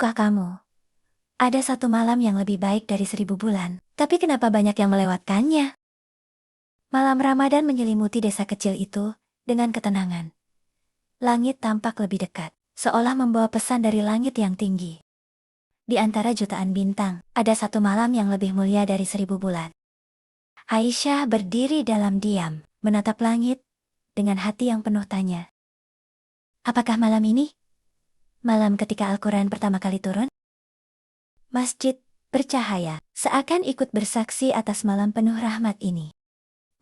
Tahukah kamu, ada satu malam yang lebih baik dari 1000 bulan, tapi kenapa banyak yang melewatkannya? Malam Ramadan menyelimuti desa kecil itu dengan ketenangan. Langit tampak lebih dekat, seolah membawa pesan dari langit yang tinggi. Di antara jutaan bintang, ada satu malam yang lebih mulia dari 1000 bulan. Aisyah berdiri dalam diam, menatap langit, dengan hati yang penuh tanya. Apakah malam ini? Malam ketika Al-Quran pertama kali turun? Masjid bercahaya, seakan ikut bersaksi atas malam penuh rahmat ini.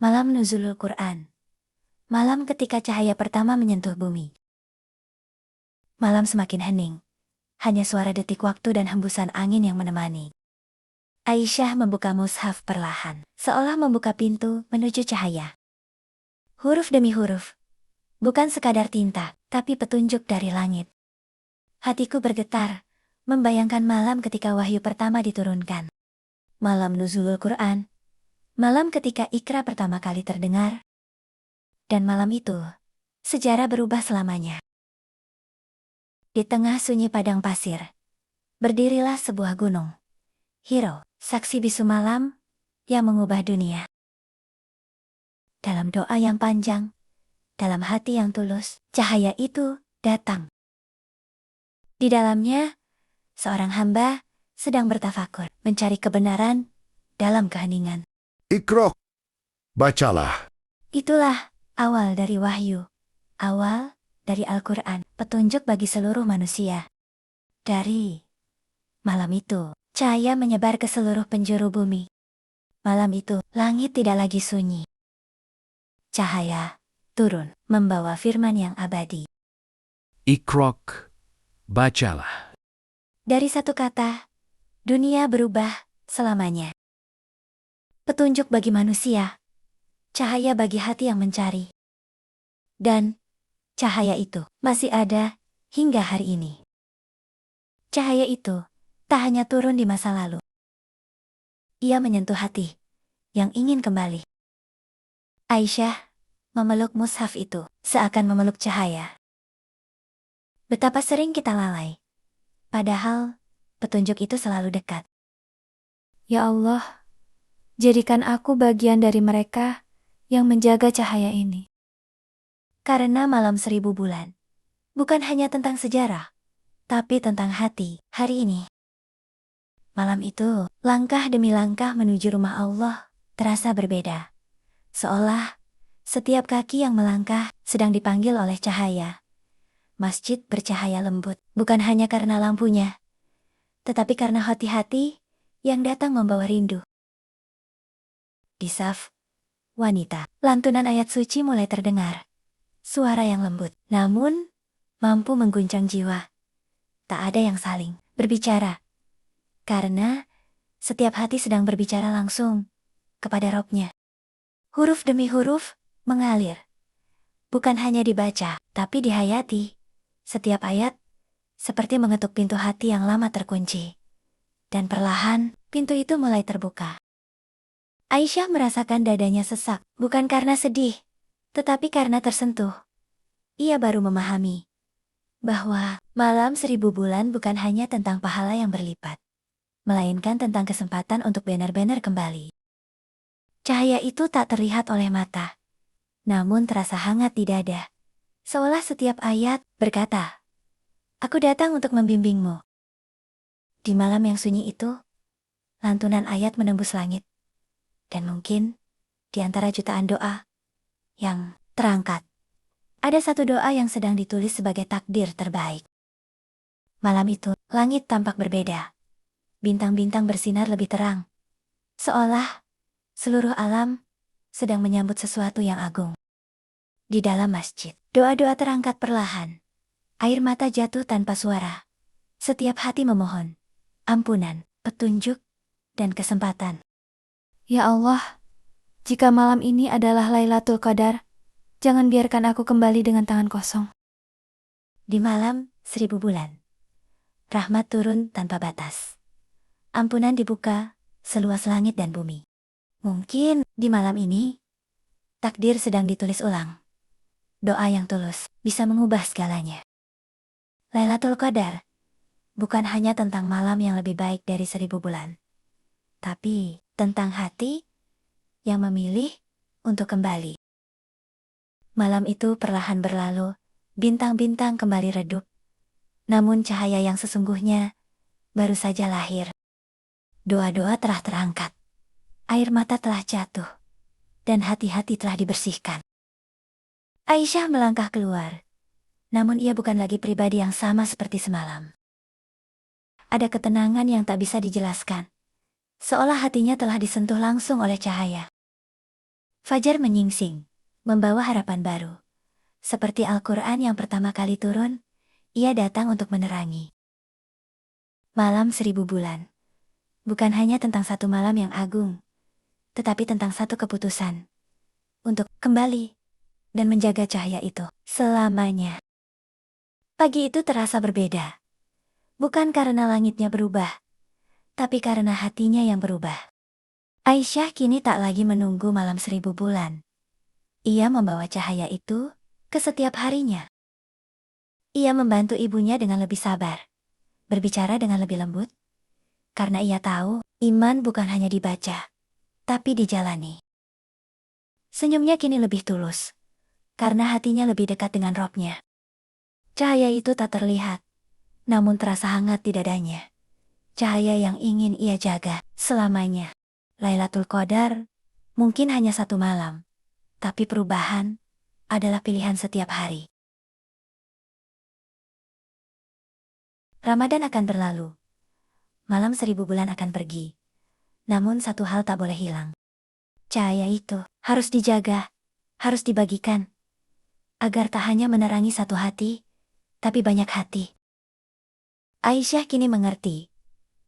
Malam nuzulul Quran. Malam ketika cahaya pertama menyentuh bumi. Malam semakin hening. Hanya suara detik waktu dan hembusan angin yang menemani. Aisyah membuka mushaf perlahan, seolah membuka pintu menuju cahaya. Huruf demi huruf. Bukan sekadar tinta, tapi petunjuk dari langit. Hatiku bergetar, membayangkan malam ketika wahyu pertama diturunkan. Malam nuzulul Quran. Malam ketika Iqra pertama kali terdengar. Dan malam itu, sejarah berubah selamanya. Di tengah sunyi padang pasir, berdirilah sebuah gunung. Hiro, saksi bisu malam, yang mengubah dunia. Dalam doa yang panjang, dalam hati yang tulus, cahaya itu datang. Di dalamnya, seorang hamba sedang bertafakur, mencari kebenaran dalam keheningan. Iqra, bacalah. Itulah awal dari wahyu, awal dari Al-Quran, petunjuk bagi seluruh manusia. Dari malam itu, cahaya menyebar ke seluruh penjuru bumi. Malam itu, langit tidak lagi sunyi. Cahaya turun, membawa firman yang abadi. Iqra, bacalah. Dari satu kata, dunia berubah selamanya. Petunjuk bagi manusia, cahaya bagi hati yang mencari. Dan cahaya itu masih ada hingga hari ini. Cahaya itu tak hanya turun di masa lalu. Ia menyentuh hati yang ingin kembali. Aisyah memeluk mushaf itu seakan memeluk cahaya. Betapa sering kita lalai, padahal petunjuk itu selalu dekat. Ya Allah, jadikan aku bagian dari mereka yang menjaga cahaya ini. Karena malam 1000 bulan bukan hanya tentang sejarah, tapi tentang hati hari ini. Malam itu, langkah demi langkah menuju rumah Allah terasa berbeda. Seolah setiap kaki yang melangkah sedang dipanggil oleh cahaya. Masjid bercahaya lembut, bukan hanya karena lampunya, tetapi karena hati-hati yang datang membawa rindu. Di saf wanita, lantunan ayat suci mulai terdengar. Suara yang lembut, namun mampu mengguncang jiwa. Tak ada yang saling berbicara, karena setiap hati sedang berbicara langsung kepada Robnya. Huruf demi huruf mengalir, bukan hanya dibaca, tapi dihayati. Setiap ayat seperti mengetuk pintu hati yang lama terkunci. Dan perlahan, pintu itu mulai terbuka. Aisyah merasakan dadanya sesak, bukan karena sedih, tetapi karena tersentuh. Ia baru memahami bahwa malam 1000 bulan bukan hanya tentang pahala yang berlipat, melainkan tentang kesempatan untuk benar-benar kembali. Cahaya itu tak terlihat oleh mata, namun terasa hangat di dada. Seolah setiap ayat berkata, "Aku datang untuk membimbingmu." Di malam yang sunyi itu, lantunan ayat menembus langit. Dan mungkin, di antara jutaan doa yang terangkat, ada satu doa yang sedang ditulis sebagai takdir terbaik. Malam itu, langit tampak berbeda. Bintang-bintang bersinar lebih terang. Seolah seluruh alam sedang menyambut sesuatu yang agung. Di dalam masjid, doa-doa terangkat perlahan. Air mata jatuh tanpa suara. Setiap hati memohon ampunan, petunjuk, dan kesempatan. Ya Allah, jika malam ini adalah Lailatul Qadar, jangan biarkan aku kembali dengan tangan kosong. Di malam 1000 bulan, rahmat turun tanpa batas. Ampunan dibuka seluas langit dan bumi. Mungkin di malam ini, takdir sedang ditulis ulang. Doa yang tulus bisa mengubah segalanya. Lailatul Qadar bukan hanya tentang malam yang lebih baik dari 1000 bulan, tapi tentang hati yang memilih untuk kembali. Malam itu perlahan berlalu, bintang-bintang kembali redup, namun cahaya yang sesungguhnya baru saja lahir. Doa-doa telah terangkat, air mata telah jatuh, dan hati-hati telah dibersihkan. Aisyah melangkah keluar, namun ia bukan lagi pribadi yang sama seperti semalam. Ada ketenangan yang tak bisa dijelaskan, seolah hatinya telah disentuh langsung oleh cahaya. Fajar menyingsing, membawa harapan baru. Seperti Al-Quran yang pertama kali turun, ia datang untuk menerangi. Malam 1000 bulan, bukan hanya tentang satu malam yang agung, tetapi tentang satu keputusan untuk kembali dan menjaga cahaya itu selamanya. Pagi itu terasa berbeda, bukan karena langitnya berubah, tapi karena hatinya yang berubah. Aisyah kini tak lagi menunggu malam 1000 bulan. Ia membawa cahaya itu ke setiap harinya. Ia membantu ibunya dengan lebih sabar, berbicara dengan lebih lembut, karena ia tahu iman bukan hanya dibaca, tapi dijalani. Senyumnya kini lebih tulus, karena hatinya lebih dekat dengan Robnya. Cahaya itu tak terlihat, namun terasa hangat di dadanya. Cahaya yang ingin ia jaga selamanya. Lailatul Qadar mungkin hanya satu malam, tapi perubahan adalah pilihan setiap hari. Ramadan akan berlalu, malam 1000 bulan akan pergi, namun satu hal tak boleh hilang. Cahaya itu harus dijaga, harus dibagikan, agar tak hanya menerangi satu hati, tapi banyak hati. Aisyah kini mengerti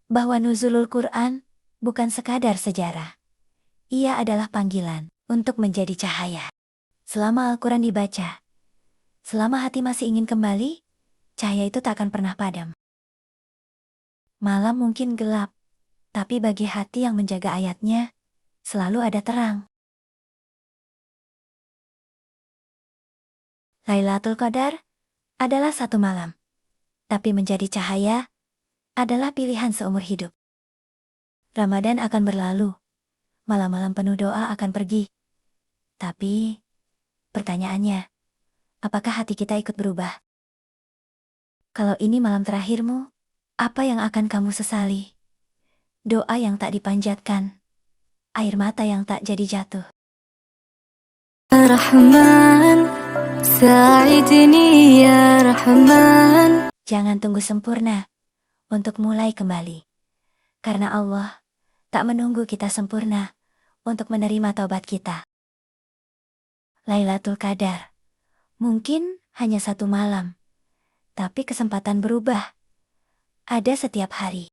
bahwa nuzulul Quran bukan sekadar sejarah. Ia adalah panggilan untuk menjadi cahaya. Selama Al-Quran dibaca, selama hati masih ingin kembali, cahaya itu tak akan pernah padam. Malam mungkin gelap, tapi bagi hati yang menjaga ayatnya, selalu ada terang. Lailatul Qadar adalah satu malam, tapi menjadi cahaya adalah pilihan seumur hidup. Ramadan akan berlalu, malam-malam penuh doa akan pergi. Tapi, pertanyaannya, apakah hati kita ikut berubah? Kalau ini malam terakhirmu, apa yang akan kamu sesali? Doa yang tak dipanjatkan, air mata yang tak jadi jatuh. Rahman, sa'idni ya Rahman. Jangan tunggu sempurna untuk mulai kembali. Karena Allah tak menunggu kita sempurna untuk menerima taubat kita. Lailatul Qadar mungkin hanya satu malam, tapi kesempatan berubah ada setiap hari.